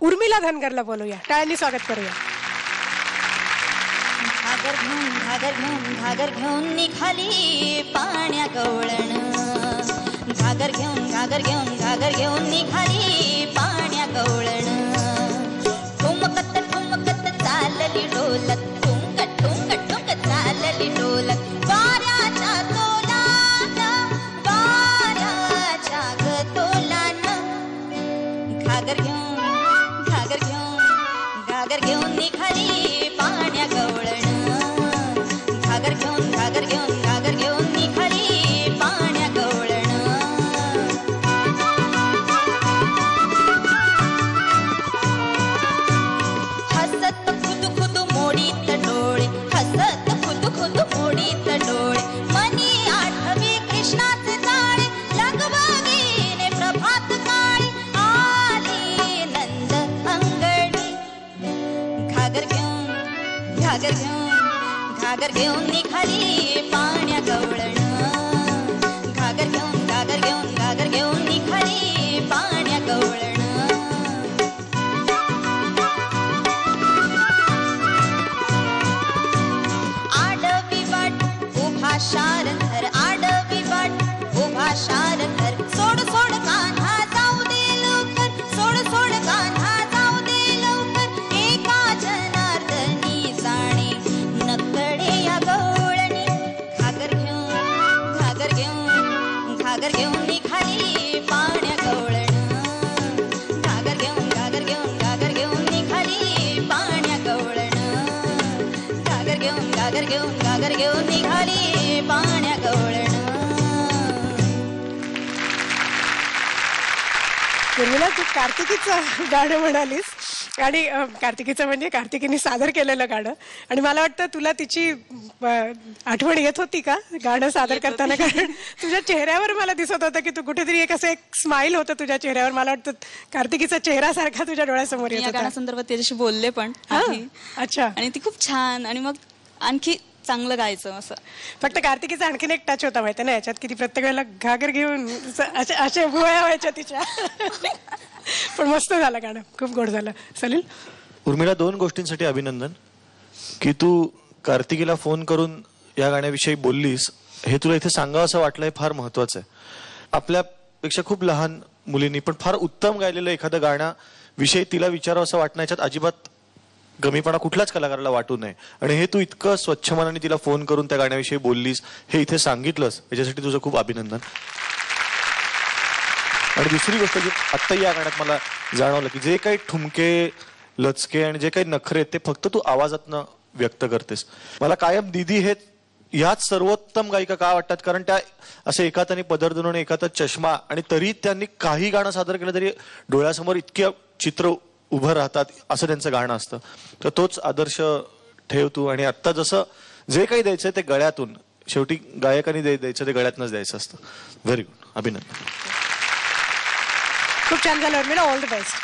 उर्मिला धनगरला बोलूया, टाळ्यांनी स्वागत करूया. घागर घेऊन निघाली पाण्या गवळण. घागर घेऊन निघाली पाण्या गवळण. ठुमकत ठुमकत चालली डोलत, ठुमक ठुमक ठुमक चालली डोलत. वाऱ्याच्या तोलान, वाऱ्याच्या गतोलान. घागर घेऊन निघाली पाण्या गवळण. घागर घेऊन निघाली पाण्या गवळण. हसत खुद मोडीत डोळे, हसत खुद मोडीत डोळे. मनी आठवी कृष्णाचे जाळे, लगबगीने प्रभात काळी आली नंद अंगणी. घागर घेऊन निघाली पाण्या गवळण. घागर घेऊन निघाली पाण्या गवळण. आडवी वाट उभा शारथर, आडवी वाट उभा शारथर. सोड कान्हा जाऊ दे लवकर, सोड कान्हा जाऊ दे लवकर. एका जनार्दनी जाणे नकडे या गवळणी. घागर घेऊन निघाली पाण्या गवळण. घागर घेऊन निघाली पाण्या गवळण. घागर घेऊन निघाली पाण्या गवळण. उर्मिला, तू कार्तिकीचं गाणं म्हणालीस आणि कार्तिकीचं म्हणजे कार्तिकीने सादर केलेलं गाणं, आणि मला वाटतं तुला तिची आठवण येत होती का गाणं सादर करताना? कारण तुझ्या चेहऱ्यावर मला दिसत होतं की तू कुठेतरी एक स्माईल होतं तुझ्या चेहऱ्यावर. मला वाटतं कार्तिकीचा चेहरा सारखा तुझ्या डोळ्यासमोर येत होता. गाण्यासंदर्भात त्याच्याशी बोलले पण. अच्छा. आणि ती खूप छान, आणि मग आणखी चांगलं गायचं असं. फक्त कार्तिकीचा आणखीन एक टच होता माहिती ना याच्यात, की ती प्रत्येक वेळेला घागर घेऊन अशा भुवया व्हायच्या तिच्या. पण मस्त झालं गाणं, खूप गोड झालं. सलील? उर्मिला, 2 गोष्टींसाठी अभिनंदन की तू कार्तिकीला फोन करून या गाण्याविषयी बोललीस. हे तुला इथे सांगावं असं वाटलं, हे फार महत्वाचं आहे. आपल्यापेक्षा खूप लहान मुलींनी पण फार उत्तम गायलेलं एखादं गाण्याविषयी तिला विचारावं असं वाटणं, याच्यात अजिबात कमीपणा कुठल्याच कलाकाराला वाटू नये. आणि हे तू इतकं स्वच्छ मनाने तिला फोन करून त्या गाण्याविषयी बोललीस, हे इथे सांगितलंस, याच्यासाठी तुझं खूप अभिनंदन. आणि दुसरी गोष्ट जी आत्ता या गाण्यात मला जाणवलं, की जे काही ठुमके, लचके आणि जे काही नखरे ते फक्त तू आवाजातनं व्यक्त करतेस. मला कायम दीदी हे ह्याच सर्वोत्तम गायिका का वाटतात, कारण त्या असे एका हाताने पदर धरून एका हातात चष्मा, आणि तरी त्यांनी काही गाणं सादर केलं तरी डोळ्यासमोर इतके चित्र उभं राहतात, असं त्यांचं गाणं असतं. तर तोच आदर्श ठेव तू. आणि आत्ता जसं जे काही द्यायचंय ते गळ्यातून, शेवटी गायकांनी द्यायचं ते गळ्यातनंच द्यायचं असतं. व्हेरी गुड, अभिनंदन. खूप छान झालं उर्मिला, ऑल द बेस्ट.